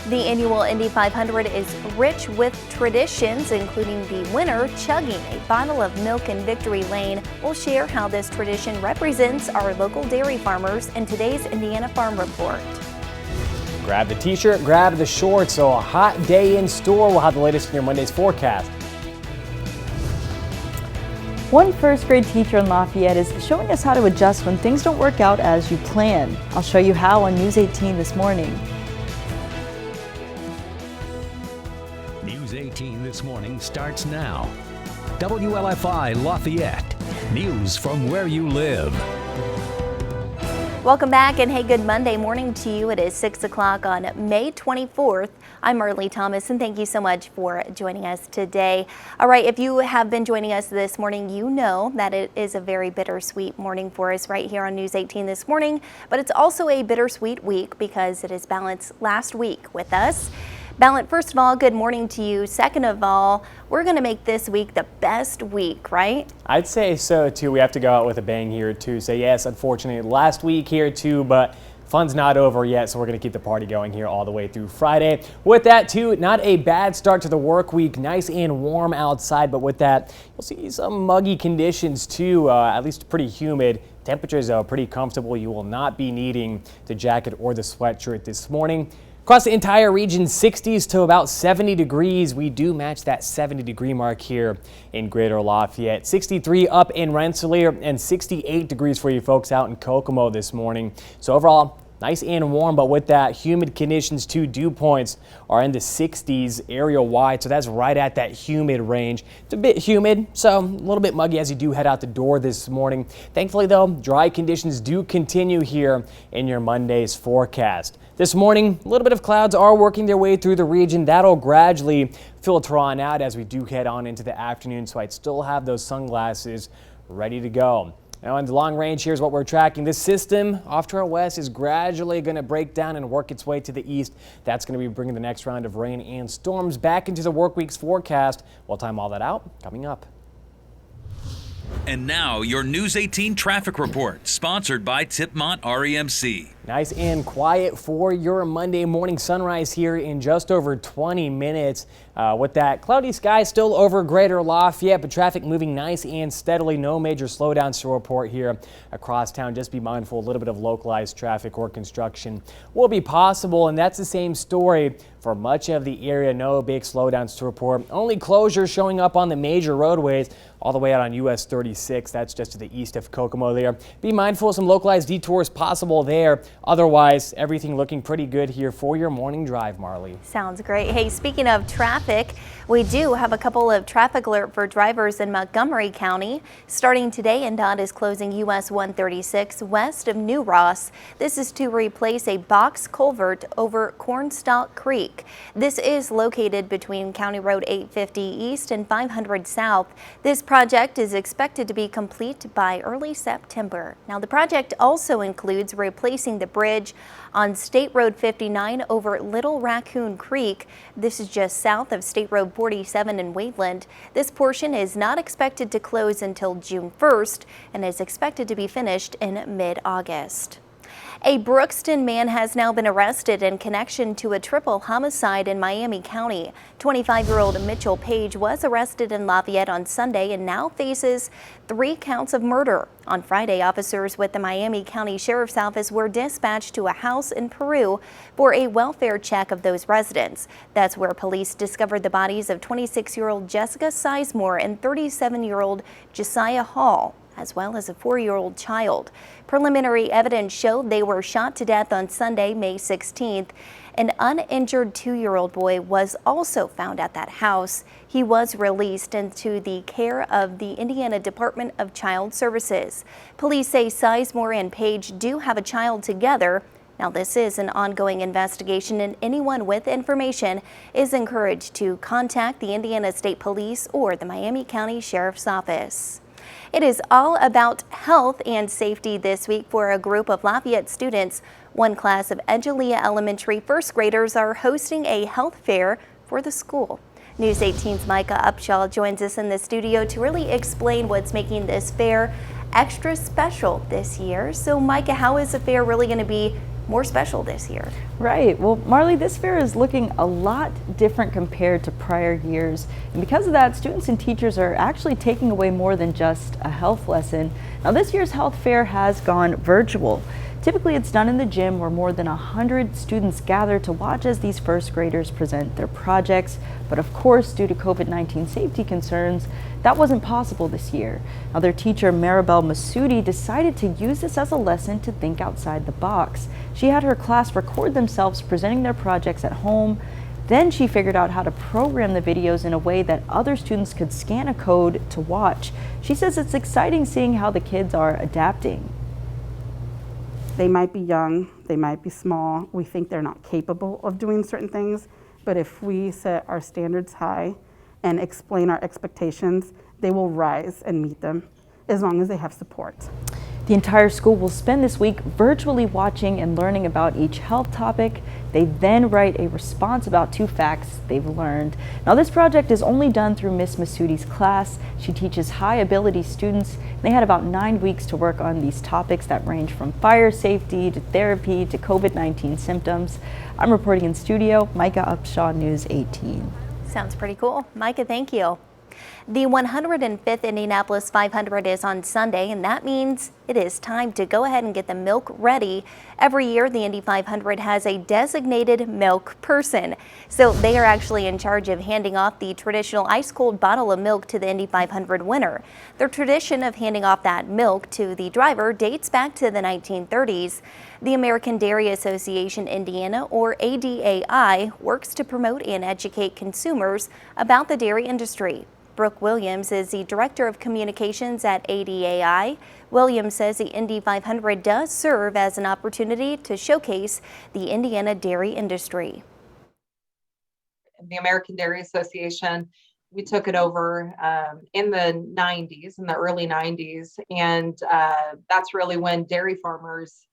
The annual Indy 500 is rich with traditions, including the winner chugging a bottle of milk in Victory Lane. We'll share how this tradition represents our local dairy farmers in today's Indiana Farm Report. Grab the t-shirt, grab the shorts, so a hot day in store. We'll have the latest in your Monday's forecast. One first grade teacher in Lafayette is showing us how to adjust when things don't work out as you plan. I'll show you how on News 18 this morning. News 18 this morning starts now. WLFI Lafayette, news from where you live. Welcome back, and hey, good Monday morning to you. It is 6 o'clock on May 24th. I'm Marley Thomas, and thank you so much for joining us today. All right, if you have been joining us this morning, you know that it is a very bittersweet morning for us right here on News 18 this morning, but it's also a bittersweet week because it is Ballant's last week with us. Ballant, first of all, good morning to you. Second of all, we're going to make this week the best week, right? I'd say so, too. We have to go out with a bang here, too. So, yes, unfortunately, last week here, too, but fun's not over yet, so we're going to keep the party going here all the way through Friday. With that, too, not a bad start to the work week. Nice and warm outside, but with that, you'll see some muggy conditions, too, at least pretty humid. Temperatures are pretty comfortable. You will not be needing the jacket or the sweatshirt this morning. Across the entire region, 60s to about 70 degrees. We do match that 70-degree mark here in Greater Lafayette. 63 up in Rensselaer and 68 degrees for you folks out in Kokomo this morning. So overall, nice and warm, but with that, humid conditions too. Dew points are in the 60s area-wide, so that's right at that humid range. It's a bit humid, so a little bit muggy as you do head out the door this morning. Thankfully, though, dry conditions do continue here in your Monday's forecast. This morning, a little bit of clouds are working their way through the region. That'll gradually filter on out as we do head on into the afternoon, so I'd still have those sunglasses ready to go. Now, in the long range, here's what we're tracking. This system off to our west is gradually going to break down and work its way to the east. That's going to be bringing the next round of rain and storms back into the work week's forecast. We'll time all that out coming up. And now, your News 18 traffic report, sponsored by Tipmont REMC. Nice and quiet for your Monday morning sunrise here in just over 20 minutes. With that cloudy sky still over Greater Lafayette, but traffic moving nice and steadily. No major slowdowns to report here across town. Just be mindful, a little bit of localized traffic or construction will be possible, and that's the same story for much of the area. No big slowdowns to report. Only closures showing up on the major roadways all the way out on US 36. That's just to the east of Kokomo there. Be mindful of some localized detours possible there. Otherwise, everything looking pretty good here for your morning drive, Marley. Sounds great. Hey, speaking of traffic, we do have a couple of traffic alert for drivers in Montgomery County. Starting today, NDOT is closing US 136 west of New Ross. This is to replace a box culvert over Cornstalk Creek. This is located between County Road 850 East and 500 South. This project is expected to be complete by early September. Now, the project also includes replacing the bridge on State Road 59 over Little Raccoon Creek. This is just south of State Road 47 in Wayland. This portion is not expected to close until June 1st and is expected to be finished in mid-August. A Brookston man has now been arrested in connection to a triple homicide in Miami County. 25-year-old Mitchell Page was arrested in Lafayette on Sunday and now faces 3 counts of murder. On Friday, officers with the Miami County Sheriff's Office were dispatched to a house in Peru for a welfare check of those residents. That's where police discovered the bodies of 26-year-old Jessica Sizemore and 37-year-old Josiah Hall, as well as a 4-year-old child. Preliminary evidence showed they were shot to death on Sunday, May 16th. An uninjured 2-year-old boy was also found at that house. He was released into the care of the Indiana Department of Child Services. Police say Sizemore and Page do have a child together. Now, this is an ongoing investigation, and anyone with information is encouraged to contact the Indiana State Police or the Miami County Sheriff's Office. It is all about health and safety this week for a group of Lafayette students. One class of Edgelia Elementary first graders are hosting a health fair for the school. News 18's Micah Upshaw joins us in the studio to really explain what's making this fair extra special this year. So Micah, how is the fair really going to be more special this year. Right. Well, Marley, this fair is looking a lot different compared to prior years. And because of that, students and teachers are actually taking away more than just a health lesson. Now, this year's health fair has gone virtual. Typically, it's done in the gym where more than 100 students gather to watch as these first graders present their projects. But of course, due to COVID-19 safety concerns, that wasn't possible this year. Now, their teacher, Maribel Masudi, decided to use this as a lesson to think outside the box. She had her class record themselves presenting their projects at home. Then she figured out how to program the videos in a way that other students could scan a code to watch. She says it's exciting seeing how the kids are adapting. They might be young, they might be small, we think they're not capable of doing certain things, but if we set our standards high and explain our expectations, they will rise and meet them as long as they have support. The entire school will spend this week virtually watching and learning about each health topic. They then write a response about 2 facts they've learned. Now, this project is only done through Miss Masudi's class. She teaches high ability students. They had about 9 weeks to work on these topics that range from fire safety to therapy to COVID-19 symptoms. I'm reporting in studio, Micah Upshaw, News 18. Sounds pretty cool. Micah, thank you. The 105th Indianapolis 500 is on Sunday, and that means it is time to go ahead and get the milk ready. Every year, the Indy 500 has a designated milk person. So they are actually in charge of handing off the traditional ice-cold bottle of milk to the Indy 500 winner. The tradition of handing off that milk to the driver dates back to the 1930s. The American Dairy Association Indiana, or ADAI, works to promote and educate consumers about the dairy industry. Brooke Williams is the Director of Communications at ADAI. Williams says the Indy 500 does serve as an opportunity to showcase the Indiana dairy industry. The American Dairy Association, we took it over in the 90s, in the early 90s, and that's really when dairy farmers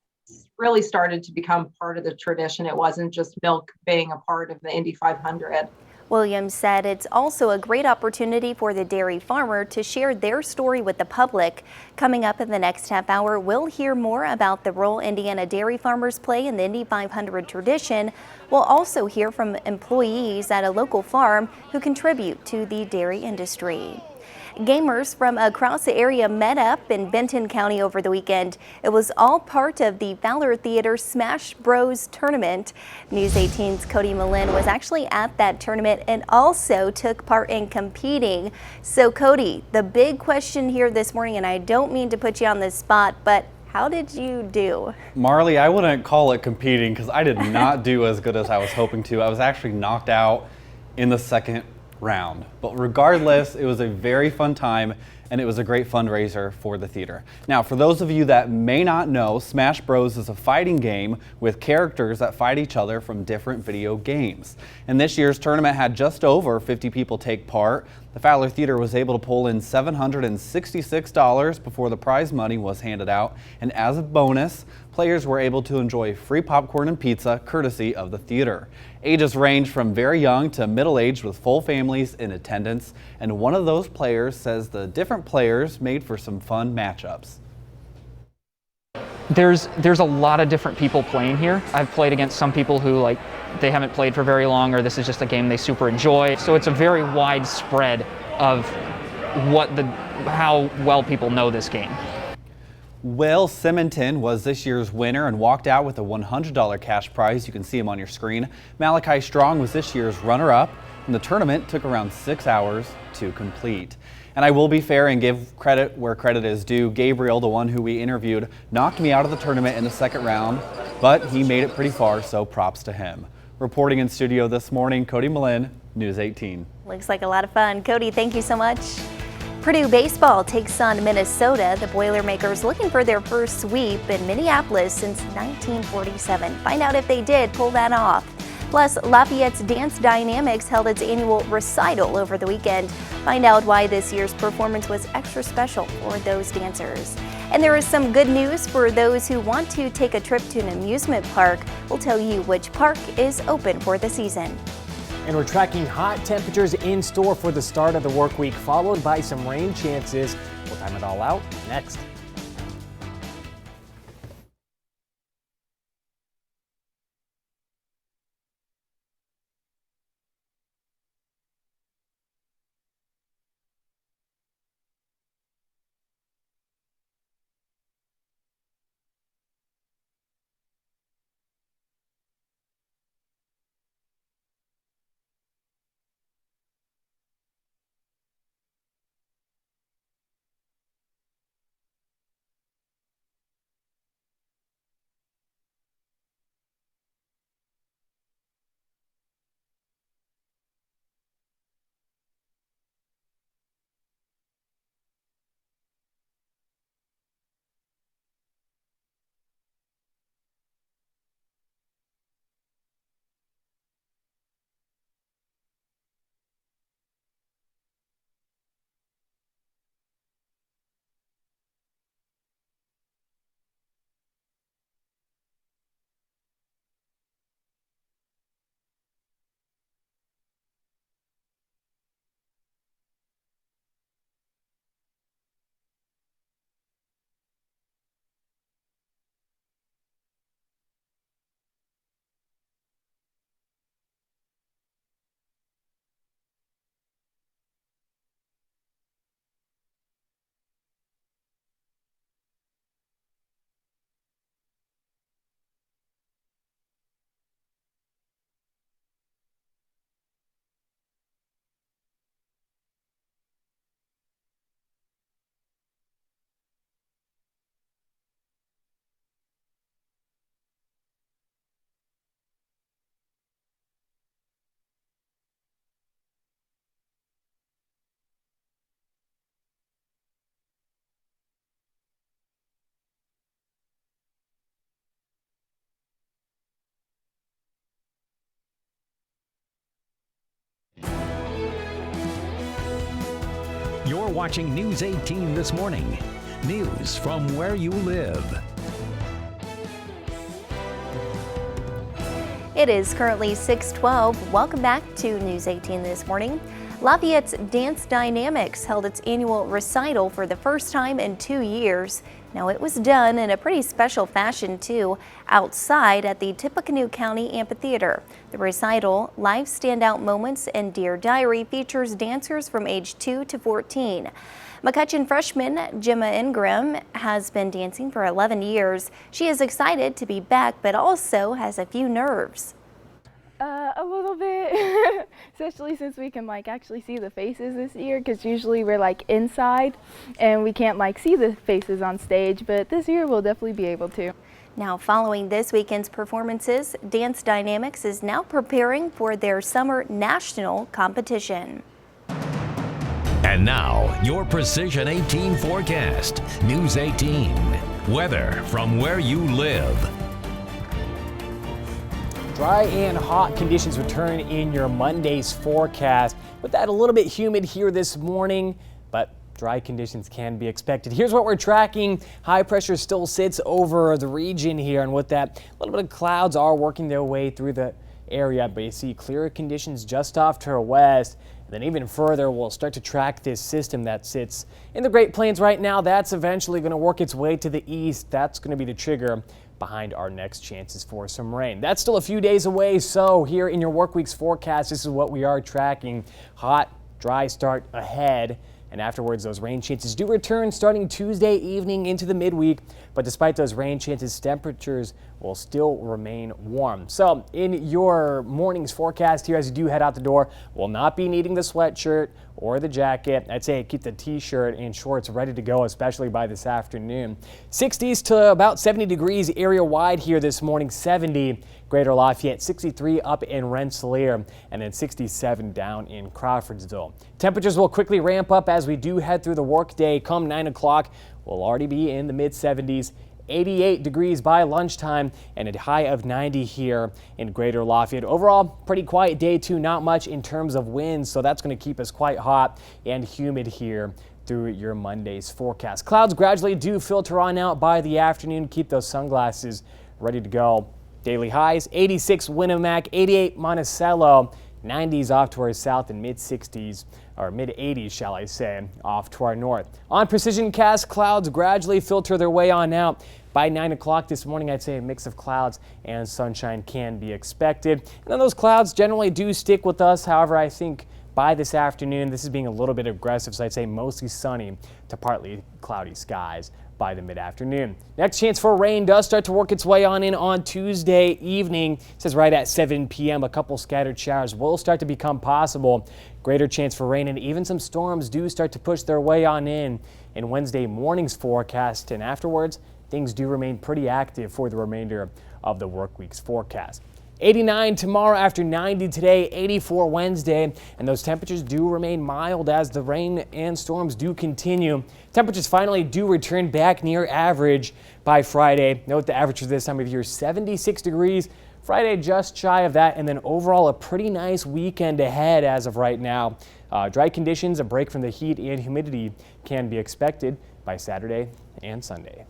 really started to become part of the tradition. It wasn't just milk being a part of the Indy 500. Williams said it's also a great opportunity for the dairy farmer to share their story with the public. Coming up in the next half hour, we'll hear more about the role Indiana dairy farmers play in the Indy 500 tradition. We'll also hear from employees at a local farm who contribute to the dairy industry. Gamers from across the area met up in Benton County over the weekend. It was all part of the Fowler Theater Smash Bros tournament. News 18's Cody Malin was actually at that tournament and also took part in competing. So Cody, the big question here this morning, and I don't mean to put you on the spot, but how did you do? Marley, I wouldn't call it competing because I did not do as good as I was hoping to. I was actually knocked out in the second round. But regardless, it was a very fun time and it was a great fundraiser for the theater. Now, for those of you that may not know, Smash Bros is a fighting game with characters that fight each other from different video games. And this year's tournament had just over 50 people take part. The Fowler Theater was able to pull in $766 before the prize money was handed out. And as a bonus, players were able to enjoy free popcorn and pizza courtesy of the theater. Ages range from very young to middle-aged with full families in attendance. And one of those players says the different players made for some fun matchups. There's a lot of different people playing here. I've played against some people who they haven't played for very long, or this is just a game they super enjoy. So it's a very wide spread of how well people know this game. Will Simonton was this year's winner and walked out with a $100 cash prize. You can see him on your screen. Malachi Strong was this year's runner-up, and the tournament took around 6 hours to complete. And I will be fair and give credit where credit is due. Gabriel, the one who we interviewed, knocked me out of the tournament in the second round, but he made it pretty far, so props to him. Reporting in studio this morning, Cody Malin, News 18. Looks like a lot of fun. Cody, thank you so much. Purdue baseball takes on Minnesota. The Boilermakers looking for their first sweep in Minneapolis since 1947. Find out if they did pull that off. Plus, Lafayette's Dance Dynamics held its annual Recital over the weekend. Find out why this year's performance was extra special for those dancers. And there is some good news for those who want to take a trip to an amusement park. We'll tell you which park is open for the season. And we're tracking hot temperatures in store for the start of the work week, followed by some rain chances. We'll time it all out next. You're watching News 18 This Morning. News from where you live. It is currently 6:12. Welcome back to News 18 This Morning. Lafayette's Dance Dynamics held its annual recital for the first time in 2 years. Now, it was done in a pretty special fashion, too, outside at the Tippecanoe County Amphitheater. The recital, Live Standout Moments and Dear Diary, features dancers from age 2 to 14. McCutcheon freshman Gemma Ingram has been dancing for 11 years. She is excited to be back, but also has a few nerves. A little bit, especially since we can actually see the faces this year, because usually we're inside and we can't see the faces on stage, but this year we'll definitely be able to. Now, following this weekend's performances, Dance Dynamics is now preparing for their summer national competition. And now, your Precision 18 forecast. News 18. Weather from where you live. Dry and hot conditions return in your Monday's forecast. With that, a little bit humid here this morning, but dry conditions can be expected. Here's what we're tracking. High pressure still sits over the region here, and with that, a little bit of clouds are working their way through the area, but you see clearer conditions just off to our west. Then even further, we'll start to track this system that sits in the Great Plains right now. That's eventually going to work its way to the east. That's going to be the trigger behind our next chances for some rain. That's still a few days away, so here in your work week's forecast, this is what we are tracking. Hot, dry start ahead, and afterwards those rain chances do return starting Tuesday evening into the midweek, but despite those rain chances, temperatures will still remain warm. So in your morning's forecast here as you do head out the door, will not be needing the sweatshirt or the jacket. I'd say keep the t-shirt and shorts ready to go, especially by this afternoon. 60s to about 70 degrees area wide here this morning, 70 Greater Lafayette, 63 up in Rensselaer, and then 67 down in Crawfordsville. Temperatures will quickly ramp up as we do head through the workday. Come 9 o'clock, we'll already be in the mid-70s. 88 degrees by lunchtime and a high of 90 here in Greater Lafayette. Overall, pretty quiet day too, not much in terms of winds, so that's going to keep us quite hot and humid here through your Monday's forecast. Clouds gradually do filter on out by the afternoon. Keep those sunglasses ready to go. Daily highs, 86 Winnemac, 88 Monticello, 90s off to our south and mid-60s, or mid-80s, shall I say, off to our north. On Precision Cast, clouds gradually filter their way on out. By 9 o'clock this morning, I'd say a mix of clouds and sunshine can be expected. And then those clouds generally do stick with us. However, I think by this afternoon, this is being a little bit aggressive, so I'd say mostly sunny to partly cloudy skies by the mid-afternoon. Next chance for rain does start to work its way on in on Tuesday evening. It says right at 7 p.m. a couple scattered showers will start to become possible. Greater chance for rain and even some storms do start to push their way on in Wednesday morning's forecast, and afterwards things do remain pretty active for the remainder of the work week's forecast. 89 tomorrow after 90 today, 84 Wednesday, and those temperatures do remain mild as the rain and storms do continue. Temperatures finally do return back near average by Friday. Note the average for this time of year, 76 degrees. Friday just shy of that, and then overall a pretty nice weekend ahead as of right now. Dry conditions, a break from the heat and humidity can be expected by Saturday and Sunday.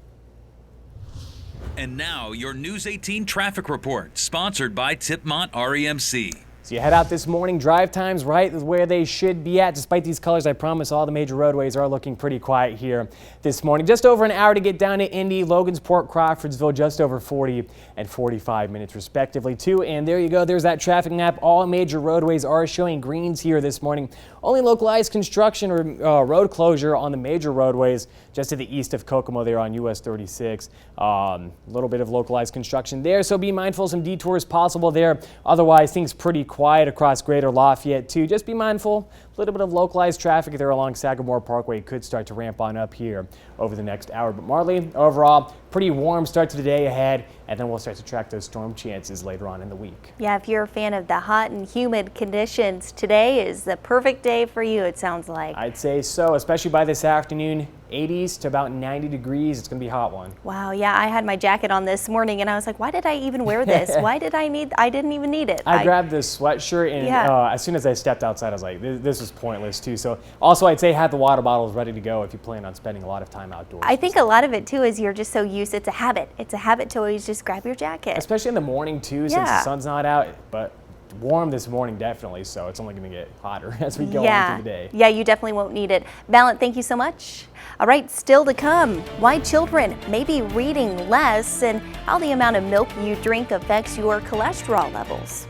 And now your News 18 traffic report, sponsored by Tipmont REMC. So you head out this morning, drive times right where they should be at. Despite these colors, I promise all the major roadways are looking pretty quiet here this morning. Just over an hour to get down to Indy, Logansport, Crawfordsville, just over 40 and 45 minutes respectively too. And there you go, there's that traffic map. All major roadways are showing greens here this morning. Only localized construction or road closure on the major roadways just to the east of Kokomo there on US 36. A little bit of localized construction there, so be mindful, some detours possible there. Otherwise, things pretty quiet across Greater Lafayette too. Just be mindful, a little bit of localized traffic there along Sagamore Parkway could start to ramp on up here over the next hour. But Marley, overall, pretty warm start to the day ahead, and then we'll start to track those storm chances later on in the week. Yeah, if you're a fan of the hot and humid conditions, today is the perfect day for you, it sounds like. I'd say so, especially by this afternoon. 80s to about 90 degrees. It's going to be a hot one. Wow, yeah, I had my jacket on this morning and I was like, why did I even wear this? Why did I didn't even need it. I grabbed this sweatshirt and yeah. As soon as I stepped outside, I was like, this is pointless too. So also I'd say have the water bottles ready to go if you plan on spending a lot of time outdoors. I think a lot of it too is you're just so used, it's a habit. It's a habit to always just grab your jacket. Especially in the morning too, since the sun's not out, but warm this morning definitely, so it's only going to get hotter as we go on through the day. Yeah, you definitely won't need it. Valiant, thank you so much. All right, still to come, why children may be reading less and how the amount of milk you drink affects your cholesterol levels.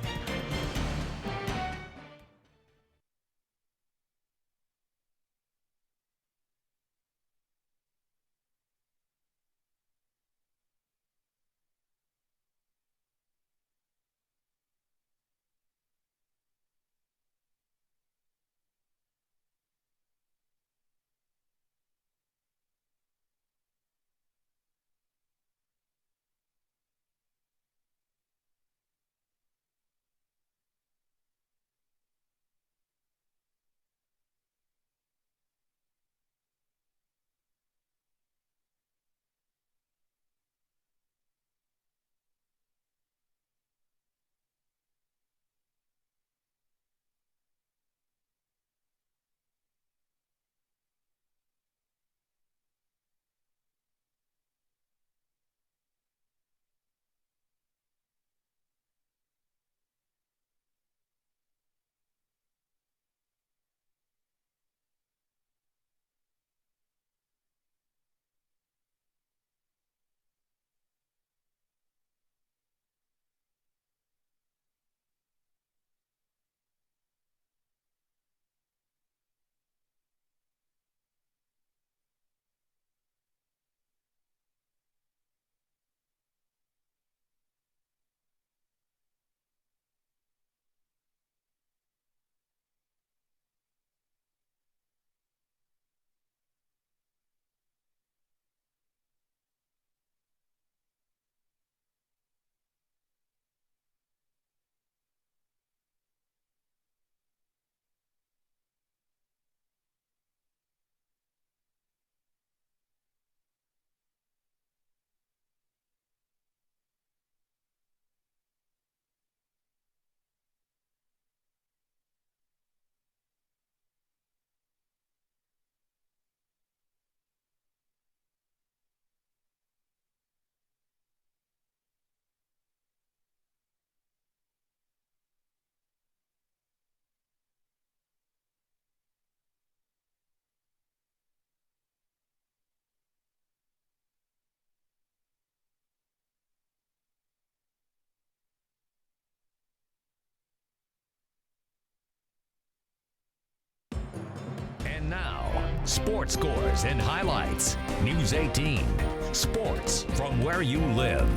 And now, sports scores and highlights. News 18. Sports from where you live.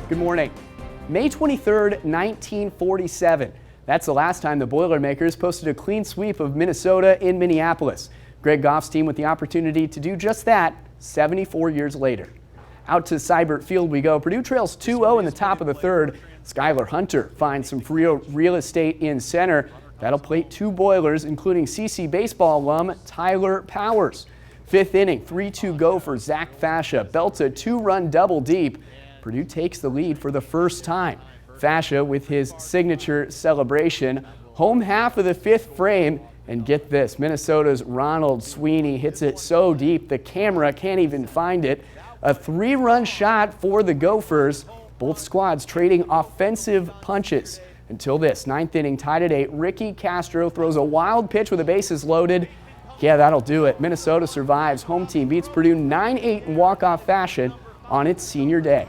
Good morning. May 23rd, 1947. That's the last time the Boilermakers posted a clean sweep of Minnesota in Minneapolis. Greg Goff's team with the opportunity to do just that 74 years later. Out to Seibert Field we go. Purdue trails 2-0 in the top of the third. Skylar Hunter finds some free real estate in center. That'll plate two Boilers, including CC baseball alum Tyler Powers. Fifth inning, 3-2 go for Zach Fascia. Belts a two-run double deep. Purdue takes the lead for the first time. Fascia with his signature celebration. Home half of the fifth frame. And get this, Minnesota's Ronald Sweeney hits it so deep the camera can't even find it. A three-run shot for the Gophers. Both squads trading offensive punches. Until this, ninth inning tied at 8. Ricky Castro throws a wild pitch with the bases loaded. Yeah, that'll do it. Minnesota survives. Home team beats Purdue 9-8 in walk-off fashion on its senior day.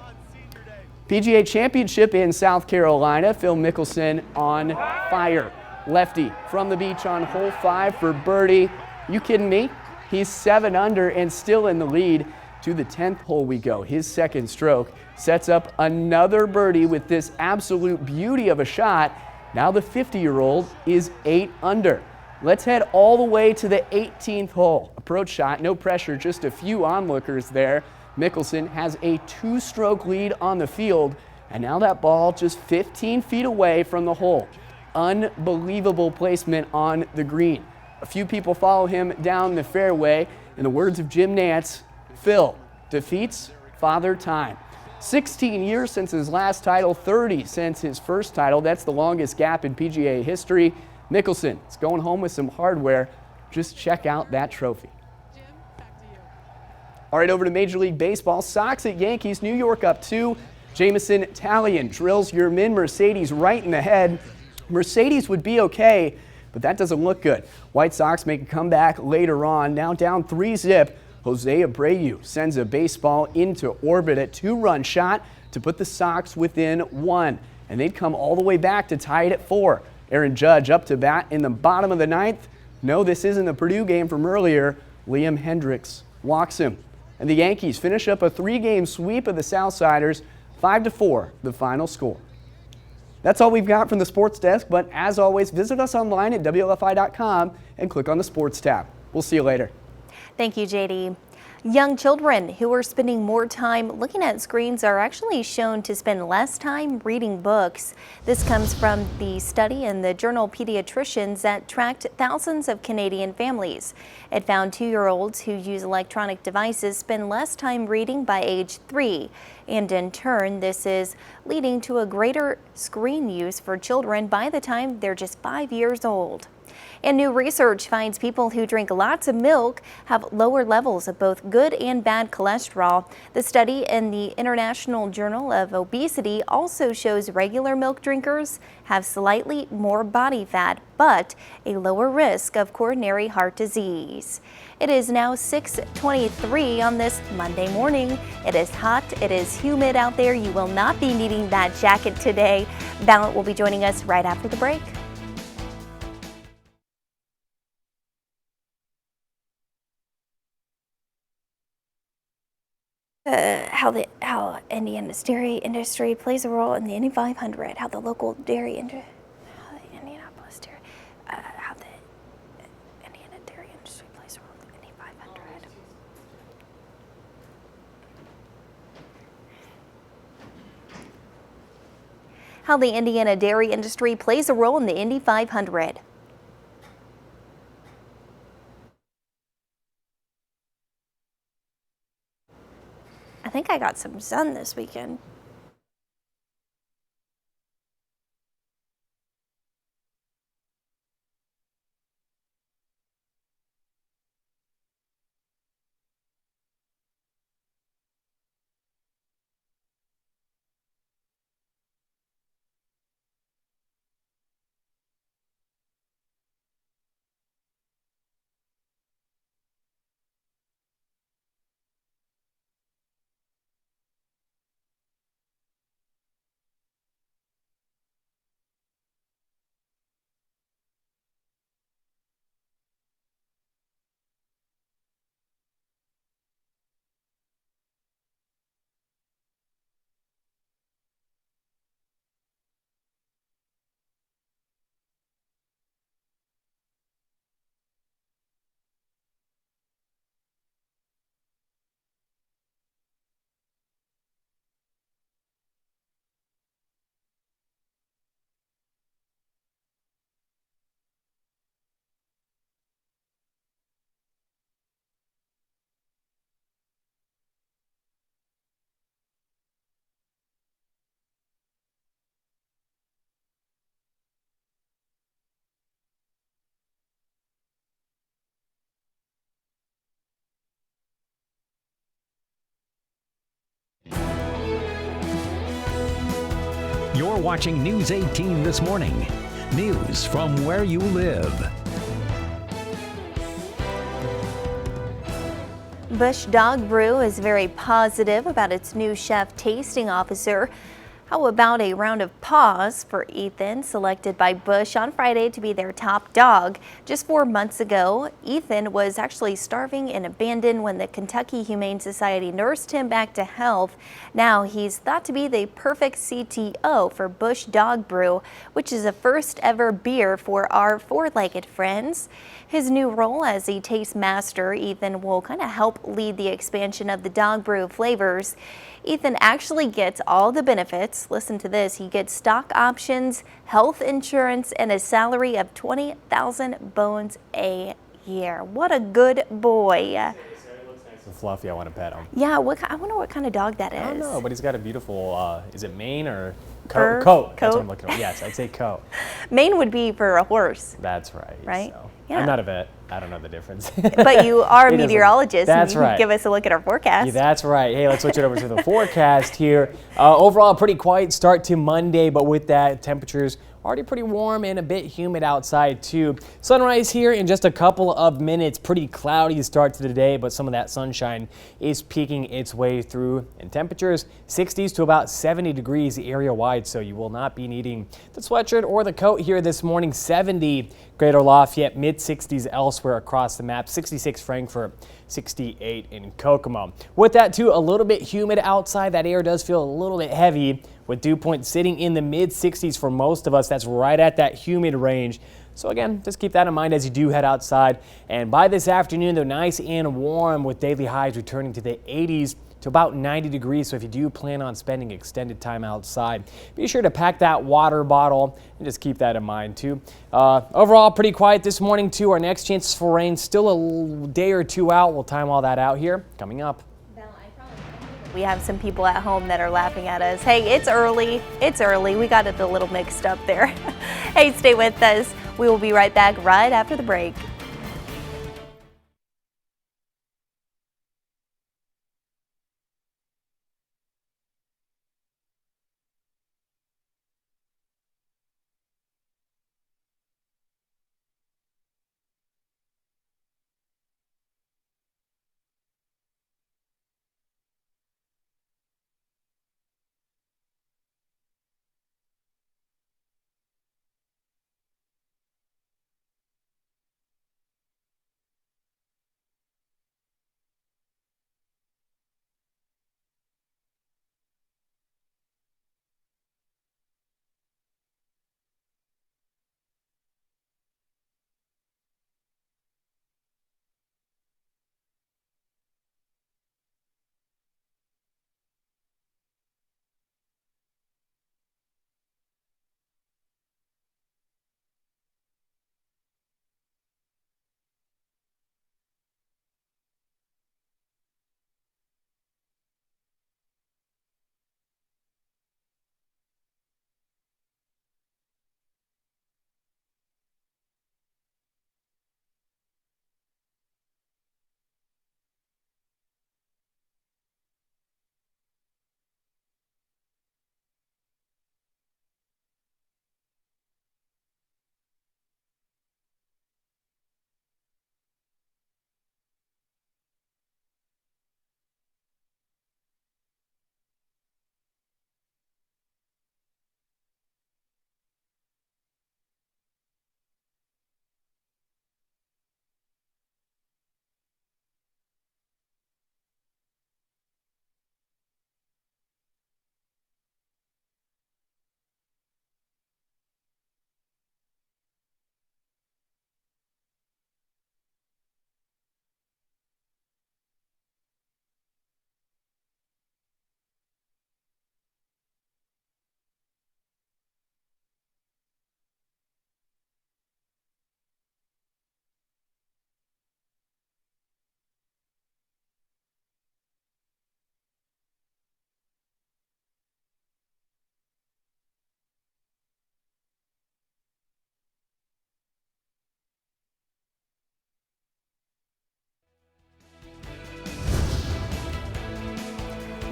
PGA Championship in South Carolina. Phil Mickelson on fire. Lefty from the beach on hole 5 for birdie. You kidding me? He's 7 under and still in the lead. To the 10th hole we go. His second stroke sets up another birdie with this absolute beauty of a shot. Now the 50-year-old is 8 under. Let's head all the way to the 18th hole. Approach shot, no pressure, just a few onlookers there. Mickelson has a 2-stroke lead on the field, and now that ball just 15 feet away from the hole. Unbelievable placement on the green. A few people follow him down the fairway. In the words of Jim Nantz, Phil defeats Father Time. 16 years since his last title, 30 since his first title. That's the longest gap in PGA history. Mickelson is going home with some hardware. Just check out that trophy. All right, over to Major League Baseball. Sox at Yankees, New York up 2. Jamison Talion drills your Mercedes right in the head. Mercedes would be okay, but that doesn't look good. White Sox make a comeback later on, now down 3-zip. Jose Abreu sends a baseball into orbit at 2-run shot to put the Sox within 1, and they'd come all the way back to tie it at 4. Aaron Judge up to bat in the bottom of the 9th. No, this isn't the Purdue game from earlier. Liam Hendricks walks him. And the Yankees finish up a 3-game sweep of the Southsiders, 5-4, the final score. That's all we've got from the sports desk, but as always, visit us online at WLFI.com and click on the sports tab. We'll see you later. Thank you, JD. Young children who are spending more time looking at screens are actually shown to spend less time reading books. This comes from the study in the journal Pediatricians that tracked thousands of Canadian families. It found 2-year-olds who use electronic devices spend less time reading by age 3. And in turn, this is leading to a greater screen use for children by the time they're just 5 years old. And new research finds people who drink lots of milk have lower levels of both good and bad cholesterol. The study in the International Journal of Obesity also shows regular milk drinkers have slightly more body fat, but a lower risk of coronary heart disease. It is now 6:23 on this Monday morning. It is hot, it is humid out there. You will not be needing that jacket today. Ballant will be joining us right after the break. How Indiana's dairy industry plays a role in the Indy 500. How the local dairy industry, how the Indianapolis dairy, how the Indiana dairy industry plays a role in the Indy 500. How the Indiana dairy industry plays a role in the Indy 500. I think I got some sun this weekend. You're watching News 18 this morning. News from where you live. Bush Dog Brew is very positive about its new chef tasting officer. How about a round of pause for Ethan, selected by Bush on Friday to be their top dog? Just 4 months ago, Ethan was actually starving and abandoned when the Kentucky Humane Society nursed him back to health. Now he's thought to be the perfect CTO for Bush Dog Brew, which is a first ever beer for our four-legged friends. His new role as a taste master, Ethan will kind of help lead the expansion of the dog brew flavors. Ethan actually gets all the benefits. Listen to this. He gets stock options, health insurance, and a salary of 20,000 bones a year. What a good boy. It looks nice and fluffy. I want to pet him. Yeah, I wonder what kind of dog that is. I don't know, but he's got a beautiful, is it mane or Coat. That's what I'm looking for. Yes, I'd say coat. Mane would be for a horse. That's right. Right? So. Yeah. I'm not a vet. I don't know the difference. But you are a meteorologist. That's and you right. can give us a look at our forecast. Yeah, that's right. Hey, let's switch it over to the forecast here. Overall, pretty quiet start to Monday, but with that, temperatures already pretty warm and a bit humid outside too. Sunrise here in just a couple of minutes. Pretty cloudy start to the day, but some of that sunshine is peeking its way through. And temperatures 60s to about 70 degrees area wide, so you will not be needing the sweatshirt or the coat here this morning. 70 Greater Lafayette, mid 60s elsewhere across the map. 66 Frankfort, 68 in Kokomo. With that too, a little bit humid outside. That air does feel a little bit heavy, with dew point sitting in the mid 60s for most of us. That's right at that humid range. So again, just keep that in mind as you do head outside. And by this afternoon, though, nice and warm with daily highs returning to the 80s to about 90 degrees. So if you do plan on spending extended time outside, be sure to pack that water bottle and just keep that in mind too. Overall, pretty quiet this morning too. Our next chances for rain still a day or two out. We'll time all that out here coming up. We have some people at home that are laughing at us. Hey, it's early. It's early. We got it a little mixed up there. Hey, stay with us. We will be right back right after the break.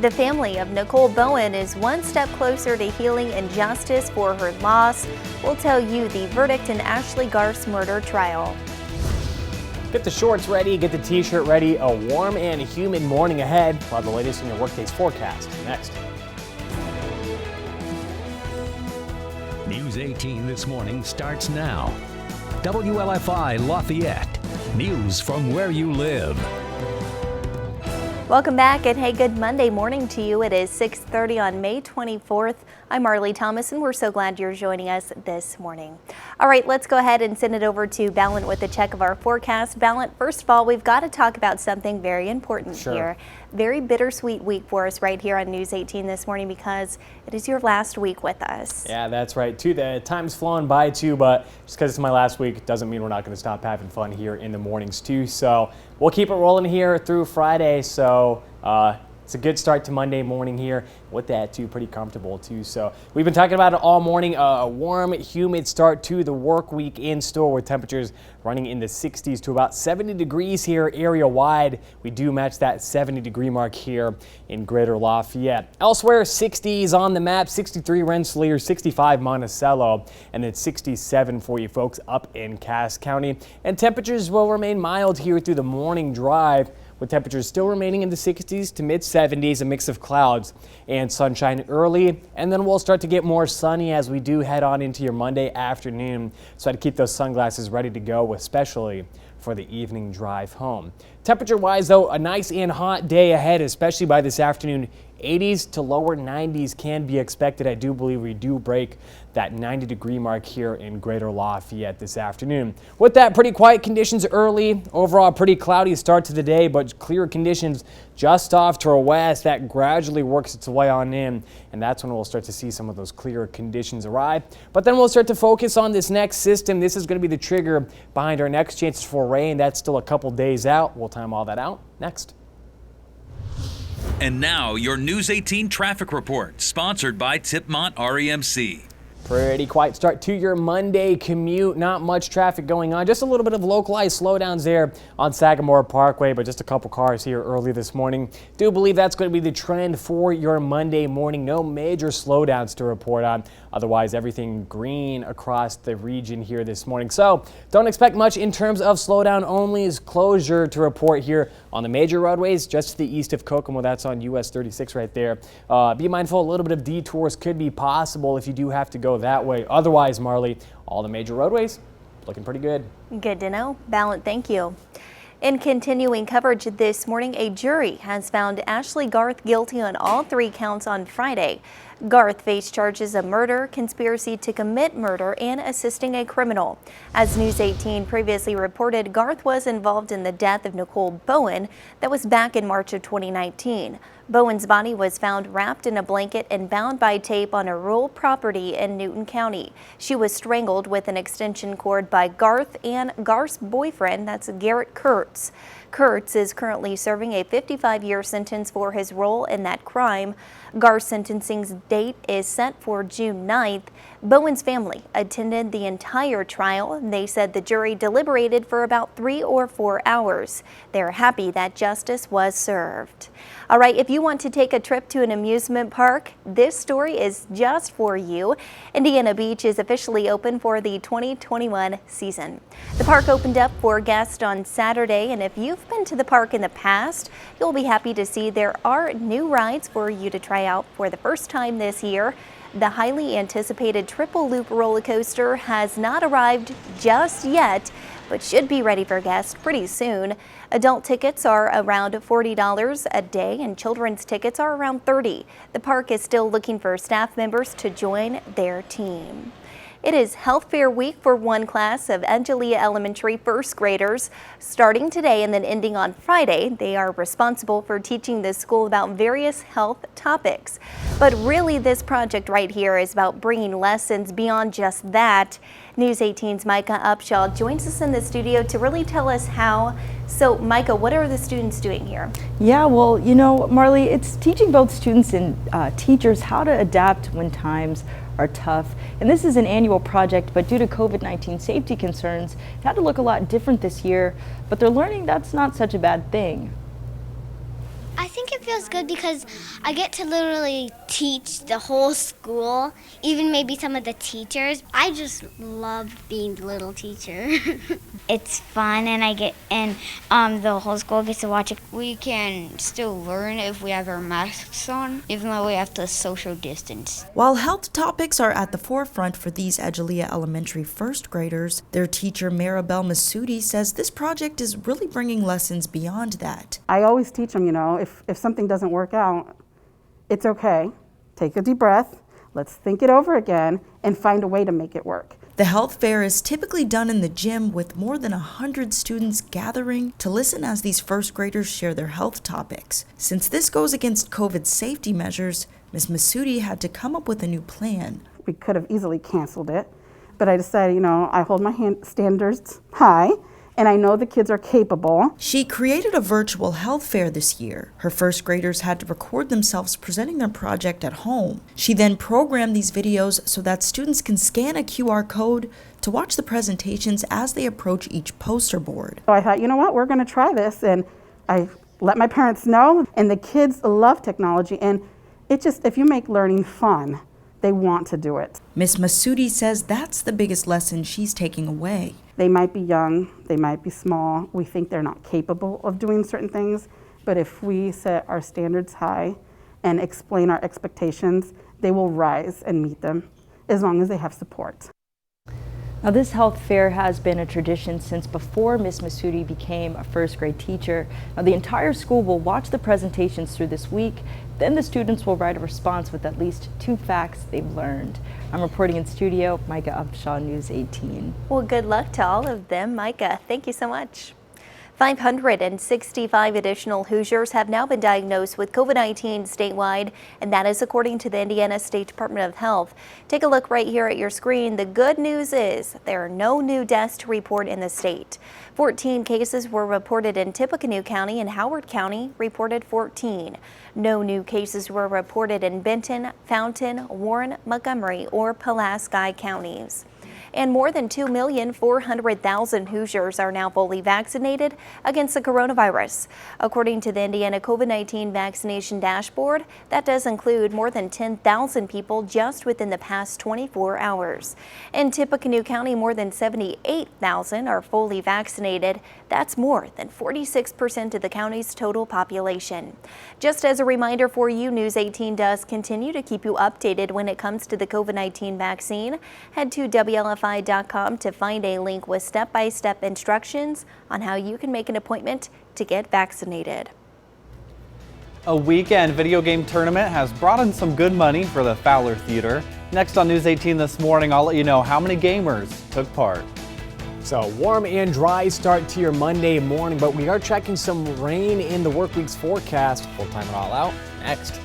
The family of Nicole Bowen is one step closer to healing and justice for her loss. We'll tell you the verdict in Ashley Garth's murder trial. Get the shorts ready, get the t-shirt ready. A warm and humid morning ahead. We'll have the latest in your workday's forecast next. News 18 this morning starts now. WLFI Lafayette. News from where you live. Welcome back, and hey, good Monday morning to you. It is 6:30 on May 24th. I'm Marley Thomas, and we're so glad you're joining us this morning. All right, let's go ahead and send it over to Ballant with a check of our forecast. Ballant, first of all, we've got to talk about something very important here. Very bittersweet week for us right here on News 18 this morning because it is your last week with us. Yeah, that's right, too. The time's flown by, too, but just because it's my last week doesn't mean we're not going to stop having fun here in the mornings, too. So we'll keep it rolling here through Friday. So It's a good start to Monday morning here. With that, too, pretty comfortable, too. So we've been talking about it all morning. A warm, humid start to the work week in store with temperatures running in the 60s to about 70 degrees here area-wide. We do match that 70-degree mark here in Greater Lafayette. Elsewhere, 60s on the map, 63 Rensselaer, 65 Monticello, and then 67 for you folks up in Cass County. And temperatures will remain mild here through the morning drive, with temperatures still remaining in the 60s to mid-70s, a mix of clouds and sunshine early, and then we'll start to get more sunny as we do head on into your Monday afternoon. So I'd keep those sunglasses ready to go, especially for the evening drive home. Temperature-wise, though, a nice and hot day ahead, especially by this afternoon. 80s to lower 90s can be expected. I do believe we do break that 90-degree mark here in Greater Lafayette this afternoon. With that, pretty quiet conditions early. Overall, pretty cloudy start to the day, but clear conditions just off to our west. That gradually works its way on in, and that's when we'll start to see some of those clearer conditions arrive. But then we'll start to focus on this next system. This is going to be the trigger behind our next chances for rain. That's still a couple days out. We'll time all that out next. And now your News 18 traffic report, sponsored by Tipmont REMC. Pretty quiet start to your Monday commute. Not much traffic going on. Just a little bit of localized slowdowns there on Sagamore Parkway, but just a couple cars here early this morning. Do believe that's going to be the trend for your Monday morning. No major slowdowns to report on. Otherwise, everything green across the region here this morning. So don't expect much in terms of slowdown. Only is closure to report here on the major roadways just to the east of Kokomo. That's on US 36 right there. Be mindful, a little bit of detours could be possible if you do have to go that way. Otherwise, Marley, all the major roadways looking pretty good. Good to know. Ballant, thank you. In continuing coverage this morning, a jury has found Ashley Garth guilty on all 3 counts on Friday. Garth faced charges of murder, conspiracy to commit murder, and assisting a criminal. As News 18 previously reported, Garth was involved in the death of Nicole Bowen that was back in March of 2019. Bowen's body was found wrapped in a blanket and bound by tape on a rural property in Newton County. She was strangled with an extension cord by Garth and Garth's boyfriend, that's Garrett Kurtz. Kurtz is currently serving a 55-year sentence for his role in that crime. Garth's sentencing date is set for June 9th. Bowen's family attended the entire trial. They said the jury deliberated for about 3 or 4 hours. They're happy that justice was served. All right, if you want to take a trip to an amusement park, this story is just for you. Indiana Beach is officially open for the 2021 season. The park opened up for guests on Saturday, and if you've been to the park in the past, you'll be happy to see there are new rides for you to try out for the first time this year. The highly anticipated Triple Loop roller coaster has not arrived just yet, but should be ready for guests pretty soon. Adult tickets are around $40 a day and children's tickets are around $30. The park is still looking for staff members to join their team. It is Health Fair Week for one class of Angelia Elementary first graders. Starting today and then ending on Friday, they are responsible for teaching the school about various health topics. But really, this project right here is about bringing lessons beyond just that. News 18's Micah Upshaw joins us in the studio to really tell us how. So, Micah, what are the students doing here? Yeah, well, you know, Marley, it's teaching both students and teachers how to adapt when times are tough. And this is an annual project, but due to COVID-19 safety concerns, it had to look a lot different this year, but they're learning that's not such a bad thing. I think it feels good because I get to literally teach the whole school, even maybe some of the teachers. I just love being the little teacher. It's fun and the whole school gets to watch it. We can still learn if we have our masks on, even though we have to social distance. While health topics are at the forefront for these Angelia Elementary first graders, their teacher Maribel Masudi says this project is really bringing lessons beyond that. I always teach them, you know, if something doesn't work out, it's okay. Take a deep breath, let's think it over again, and find a way to make it work. The health fair is typically done in the gym with more than 100 students gathering to listen as these first graders share their health topics. Since this goes against COVID safety measures, Ms. Masudi had to come up with a new plan. We could have easily canceled it, but I decided, you know, I hold my standards high, and I know the kids are capable. She created a virtual health fair this year. Her first graders had to record themselves presenting their project at home. She then programmed these videos so that students can scan a QR code to watch the presentations as they approach each poster board. So I thought, you know what, we're going to try this, and I let my parents know, and the kids love technology, and if you make learning fun, they want to do it. Ms. Masudi says that's the biggest lesson she's taking away. They might be young, they might be small, we think they're not capable of doing certain things, but if we set our standards high and explain our expectations, they will rise and meet them as long as they have support. Now, this health fair has been a tradition since before Ms. Masudi became a first grade teacher. Now, the entire school will watch the presentations through this week. Then the students will write a response with at least 2 facts they've learned. I'm reporting in studio, Micah Upshaw, News 18. Well, good luck to all of them. Micah, thank you so much. 565 additional Hoosiers have now been diagnosed with COVID-19 statewide, and that is according to the Indiana State Department of Health. Take a look right here at your screen. The good news is there are no new deaths to report in the state. 14 cases were reported in Tippecanoe County, and Howard County reported 14. No new cases were reported in Benton, Fountain, Warren, Montgomery, or Pulaski counties. And more than 2,400,000 Hoosiers are now fully vaccinated against the coronavirus. According to the Indiana COVID-19 vaccination dashboard, that does include more than 10,000 people just within the past 24 hours. In Tippecanoe County, more than 78,000 are fully vaccinated. That's more than 46% of the county's total population. Just as a reminder for you, News 18 does continue to keep you updated when it comes to the COVID-19 vaccine. Head to WLFI.com to find a link with step-by-step instructions on how you can make an appointment to get vaccinated. A weekend video game tournament has brought in some good money for the Fowler Theater. Next on News 18 this morning, I'll let you know how many gamers took part. So warm and dry start to your Monday morning, but we are checking some rain in the work week's forecast. Full time and all out next.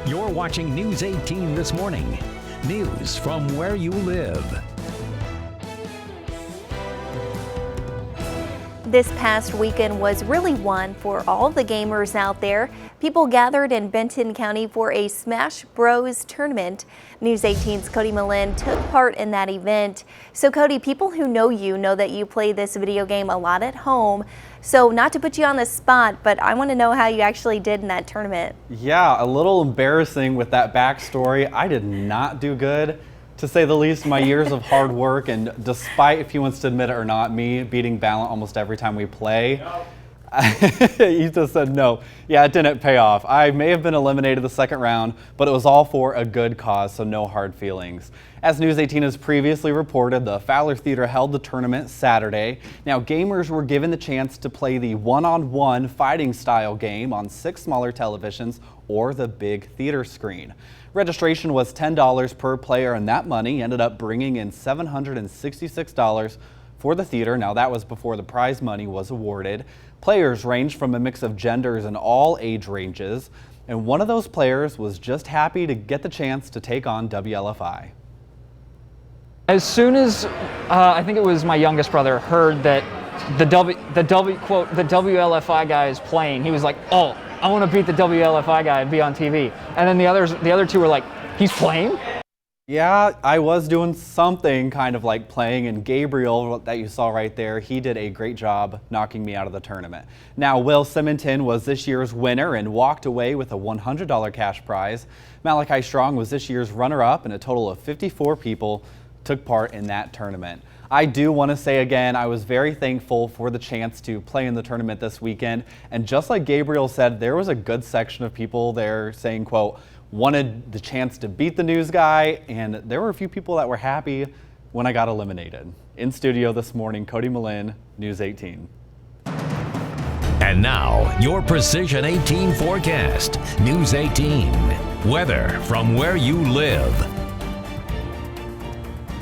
You're watching News 18 this morning. News from where you live. This past weekend was really one for all the gamers out there. People gathered in Benton County for a Smash Bros tournament. News 18's Cody Malin took part in that event. So Cody, people who know you know that you play this video game a lot at home. So not to put you on the spot, but I want to know how you actually did in that tournament. Yeah, a little embarrassing with that backstory. I did not do good, to say the least. My years of hard work, and despite if he wants to admit it or not, me beating Ballant almost every time we play. No. You just said no. Yeah, it didn't pay off. I may have been eliminated the second round, but it was all for a good cause, so no hard feelings. As News 18 has previously reported, the Fowler Theater held the tournament Saturday. Now, gamers were given the chance to play the one-on-one fighting style game on 6 smaller televisions or the big theater screen. Registration was $10 per player, and that money ended up bringing in $766 for the theater. Now, that was before the prize money was awarded. Players ranged from a mix of genders and all age ranges, and one of those players was just happy to get the chance to take on WLFI. As soon as I think it was my youngest brother heard that the WLFI guy is playing, he was like, "Oh, I want to beat the WLFI guy and be on TV." And then the other two were like, "He's playing?" Yeah, I was doing something kind of like playing, and Gabriel, that you saw right there, he did a great job knocking me out of the tournament. Now, Will Simonton was this year's winner and walked away with a $100 cash prize. Malachi Strong was this year's runner-up, and a total of 54 people took part in that tournament. I do want to say again, I was very thankful for the chance to play in the tournament this weekend. And just like Gabriel said, there was a good section of people there saying, quote, wanted the chance to beat the news guy, and there were a few people that were happy when I got eliminated. In studio this morning, Cody Malin, News 18. And now, your Precision 18 forecast. News 18. Weather from where you live.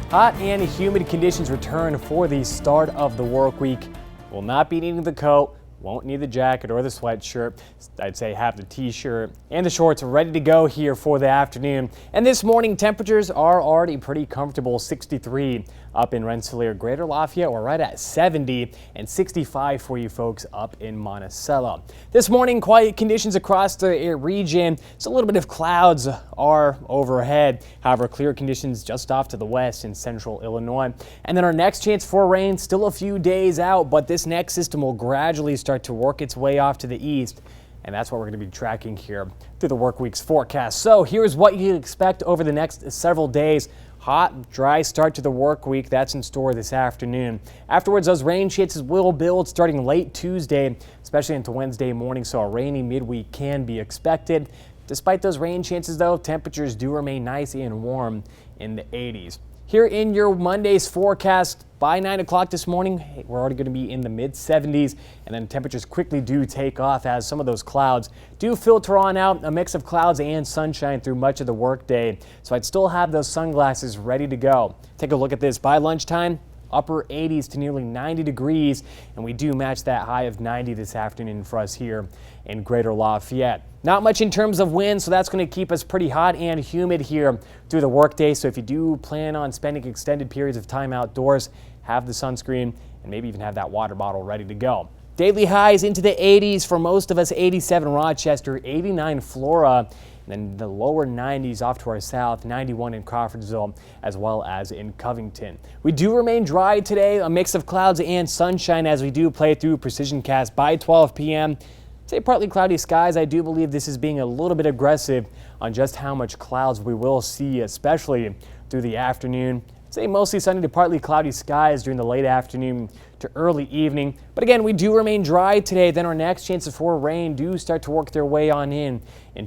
Hot and humid conditions return for the start of the work week. Will not be needing the coat. Won't need the jacket or the sweatshirt. I'd say have the t-shirt and the shorts ready to go here for the afternoon. And this morning, temperatures are already pretty comfortable. 63 up in Rensselaer, Greater Lafayette. We're right at 70 and 65 for you folks up in Monticello. This morning, quiet conditions across the region. So a little bit of clouds are overhead. However, clear conditions just off to the west in central Illinois. And then our next chance for rain still a few days out, but this next system will gradually start to work its way off to the east. And that's what we're going to be tracking here through the work week's forecast. So here's what you can expect over the next several days. Hot, dry start to the work week. That's in store this afternoon. Afterwards, those rain chances will build starting late Tuesday, especially into Wednesday morning. So a rainy midweek can be expected. Despite those rain chances, though, temperatures do remain nice and warm in the 80s. Here in your Monday's forecast, by 9 o'clock this morning, we're already going to be in the mid-70s, and then temperatures quickly do take off as some of those clouds do filter on out, a mix of clouds and sunshine through much of the workday. So I'd still have those sunglasses ready to go. Take a look at this. By lunchtime, upper 80s to nearly 90 degrees, and we do match that high of 90 this afternoon for us here in Greater Lafayette. Not much in terms of wind, so that's going to keep us pretty hot and humid here through the workday. So if you do plan on spending extended periods of time outdoors, have the sunscreen and maybe even have that water bottle ready to go. Daily highs into the 80s for most of us. 87 Rochester, 89 Flora, and then the lower 90s off to our south, 91 in Crawfordsville, as well as in Covington. We do remain dry today, a mix of clouds and sunshine as we do play through Precision Cast by 12 p.m. Say partly cloudy skies. I do believe this is being a little bit aggressive on just how much clouds we will see, especially through the afternoon. Say mostly sunny to partly cloudy skies during the late afternoon to early evening. But again, we do remain dry today. Then our next chances for rain do start to work their way on in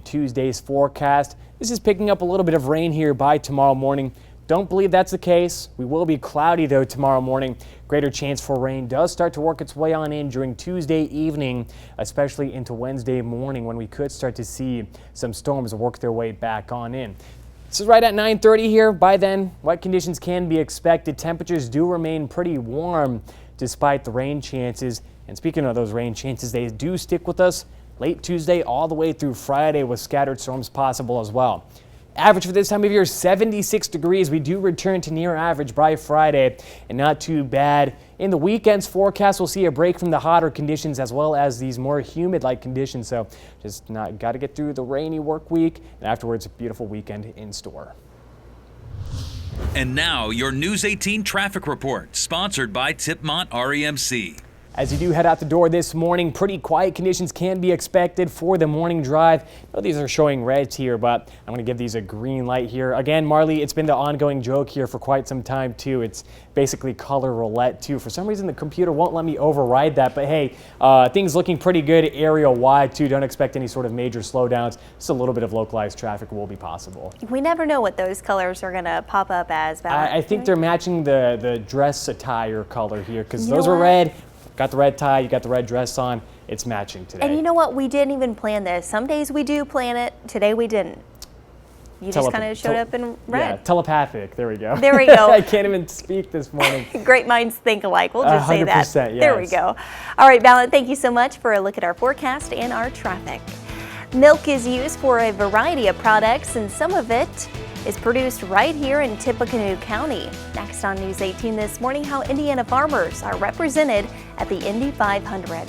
Tuesday's forecast. This is picking up a little bit of rain here by tomorrow morning. Don't believe that's the case. We will be cloudy though tomorrow morning. Greater chance for rain does start to work its way on in during Tuesday evening, especially into Wednesday morning when we could start to see some storms work their way back on in. This is right at 9:30 here. By then, wet conditions can be expected. Temperatures do remain pretty warm despite the rain chances. And speaking of those rain chances, they do stick with us late Tuesday all the way through Friday with scattered storms possible as well. Average for this time of year, 76 degrees. We do return to near average by Friday and not too bad. In the weekend's forecast, we'll see a break from the hotter conditions as well as these more humid-like conditions. So just got to get through the rainy work week and afterwards a beautiful weekend in store. And now your News 18 traffic report, sponsored by Tipmont REMC. As you do head out the door this morning, pretty quiet conditions can be expected for the morning drive. I know these are showing reds here, but I'm going to give these a green light here. Again, Marley, it's been the ongoing joke here for quite some time, too. It's basically color roulette, too. For some reason, the computer won't let me override that. But, hey, things looking pretty good area-wide, too. Don't expect any sort of major slowdowns. Just a little bit of localized traffic will be possible. We never know what those colors are going to pop up as. I think they're matching the dress attire color here because those were red. Got the red tie, you got the red dress on. It's matching today. And you know what? We didn't even plan this. Some days we do plan it. Today we didn't. You just kind of showed up in red. Yeah, telepathic. There we go. There we go. I can't even speak this morning. Great minds think alike. We'll just say that. 100%, yes. There we go. All right, Ballot, thank you so much for a look at our forecast and our traffic. Milk is used for a variety of products, and some of it is produced right here in Tippecanoe County. Next on News 18 this morning, how Indiana farmers are represented at the Indy 500.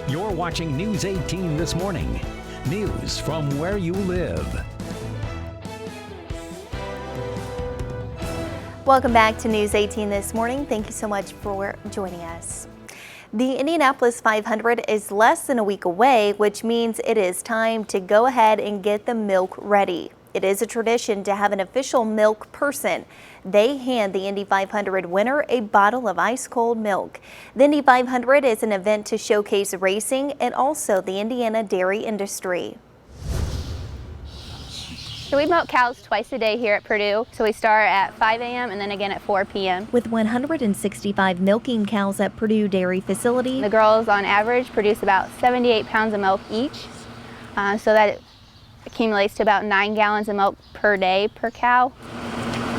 You're watching News 18 this morning. News from where you live. Welcome back to News 18 this morning. Thank you so much for joining us. The Indianapolis 500 is less than a week away, which means it is time to go ahead and get the milk ready. It is a tradition to have an official milk person. They hand the Indy 500 winner a bottle of ice-cold milk. The Indy 500 is an event to showcase racing and also the Indiana dairy industry. So we milk cows twice a day here at Purdue. So we start at 5 a.m. and then again at 4 p.m. With 165 milking cows at Purdue Dairy Facility, the girls on average produce about 78 pounds of milk each. So that accumulates to about 9 gallons of milk per day per cow.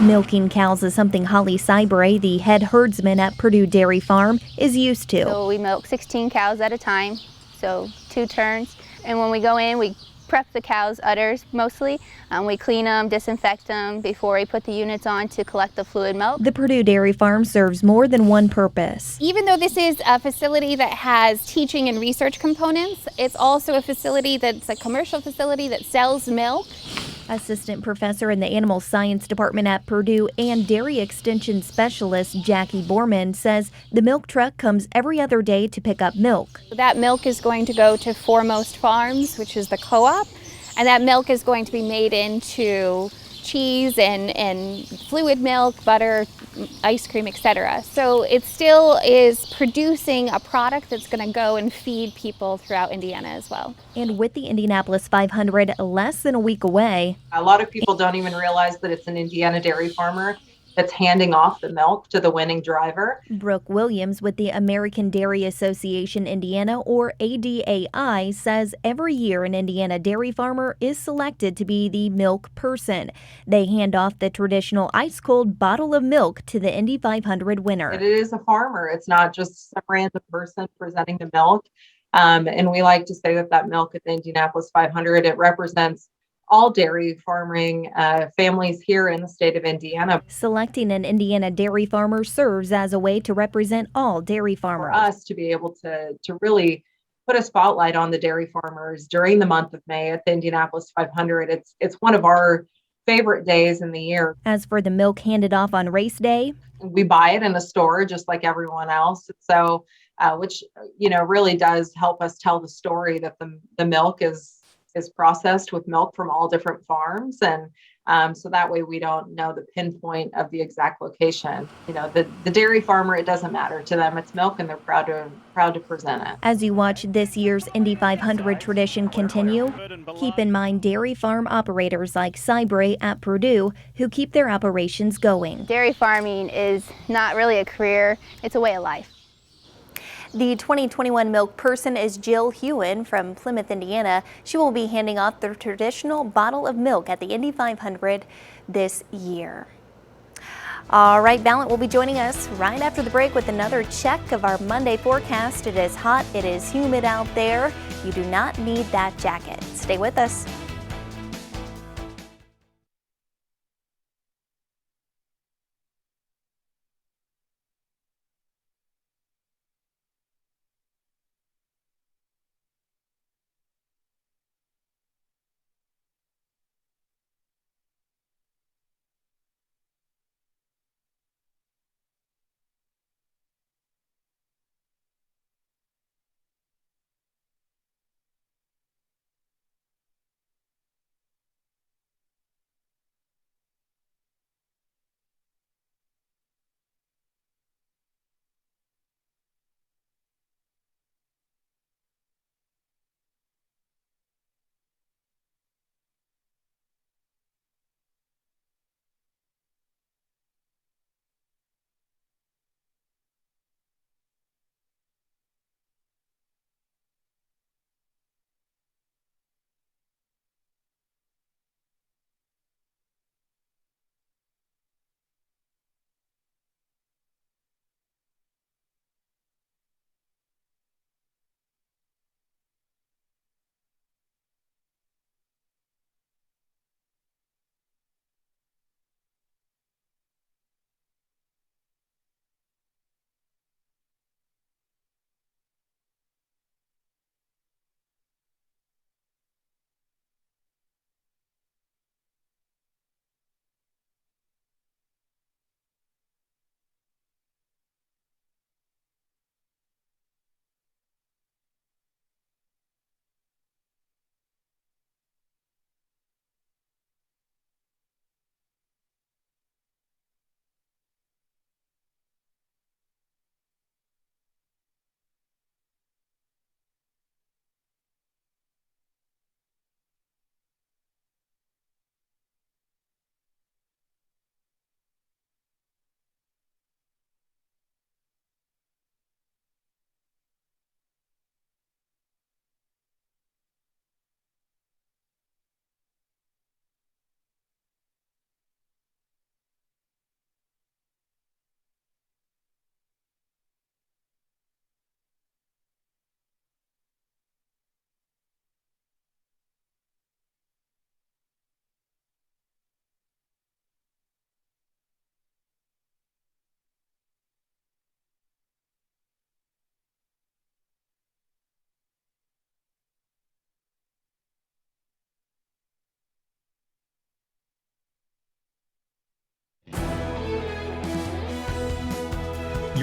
Milking cows is something Holly Sybray, the head herdsman at Purdue Dairy Farm, is used to. So we milk 16 cows at a time, so 2 turns. And when we go in, we prep the cows' udders mostly. We clean them, disinfect them before we put the units on to collect the fluid milk. The Purdue Dairy Farm serves more than one purpose. Even though this is a facility that has teaching and research components, it's also a facility that's a commercial facility that sells milk. Assistant professor in the Animal Science Department at Purdue and dairy extension specialist Jackie Borman says the milk truck comes every other day to pick up milk. That milk is going to go to Foremost Farms, which is the co-op, and that milk is going to be made into cheese and fluid milk, butter, ice cream, etc. So it still is producing a product that's going to go and feed people throughout Indiana as well. And with the Indianapolis 500 less than a week away, a lot of people don't even realize that it's an Indiana dairy farmer that's handing off the milk to the winning driver. Brooke Williams with the American Dairy Association Indiana, or ADAI, says every year an Indiana dairy farmer is selected to be the milk person. They hand off the traditional ice-cold bottle of milk to the Indy 500 winner. It is a farmer. It's not just some random person presenting the milk. And we like to say that that milk at the Indianapolis 500, it represents all dairy farming families here in the state of Indiana. Selecting an Indiana dairy farmer serves as a way to represent all dairy farmers. For us to be able to really put a spotlight on the dairy farmers during the month of May at the Indianapolis 500, it's one of our favorite days in the year. As for the milk handed off on race day, we buy it in the store just like everyone else. So, which really does help us tell the story that the milk is processed with milk from all different farms, and so that way we don't know the pinpoint of the exact location. The dairy farmer, it doesn't matter to them. It's milk, and they're proud to present it. As you watch this year's Indy 500 tradition continue, keep in mind dairy farm operators like Sybray at Purdue who keep their operations going. Dairy farming is not really a career, it's a way of life. The 2021 milk person is Jill Hewen from Plymouth, Indiana. She will be handing off the traditional bottle of milk at the Indy 500 this year. All right, Ballant will be joining us right after the break with another check of our Monday forecast. It is hot, it is humid out there. You do not need that jacket. Stay with us.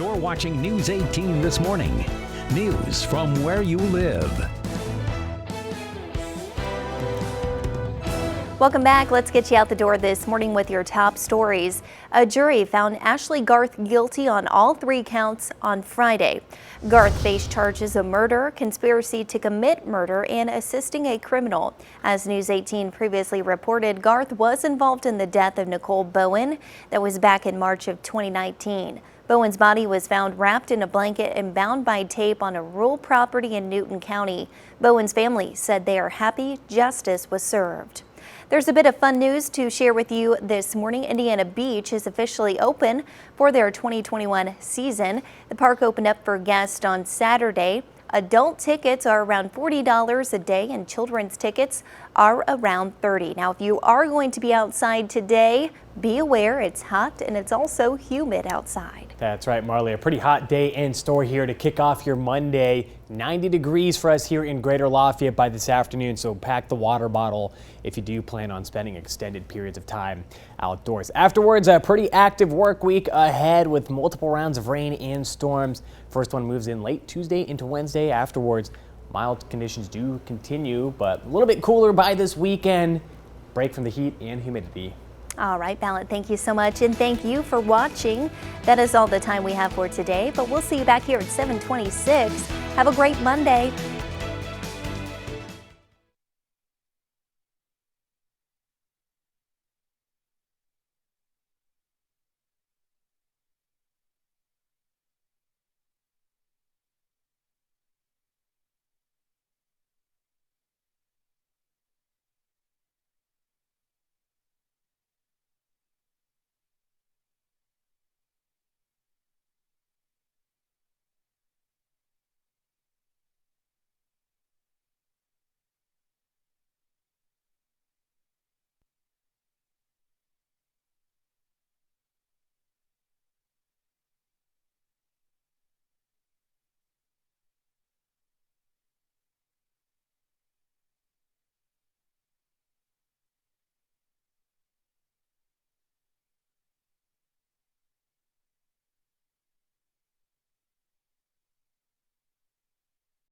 You're watching News 18 This Morning. News from where you live. Welcome back. Let's get you out the door this morning with your top stories. A jury found Ashley Garth guilty on all 3 counts on Friday. Garth faced charges of murder, conspiracy to commit murder, and assisting a criminal. As News 18 previously reported, Garth was involved in the death of Nicole Bowen. That was back in March of 2019. Bowen's body was found wrapped in a blanket and bound by tape on a rural property in Newton County. Bowen's family said they are happy justice was served. There's a bit of fun news to share with you this morning. Indiana Beach is officially open for their 2021 season. The park opened up for guests on Saturday. Adult tickets are around $40 a day and children's tickets are around $30. Now, if you are going to be outside today, be aware it's hot and it's also humid outside. That's right, Marley. A pretty hot day in store here to kick off your Monday. 90 degrees for us here in Greater Lafayette by this afternoon, so pack the water bottle if you do plan on spending extended periods of time outdoors. Afterwards, a pretty active work week ahead with multiple rounds of rain and storms. First one moves in late Tuesday into Wednesday. Afterwards, mild conditions do continue, but a little bit cooler by this weekend. Break from the heat and humidity. All right, Ballant, thank you so much, and thank you for watching. That is all the time we have for today, but we'll see you back here at 7:26. Have a great Monday.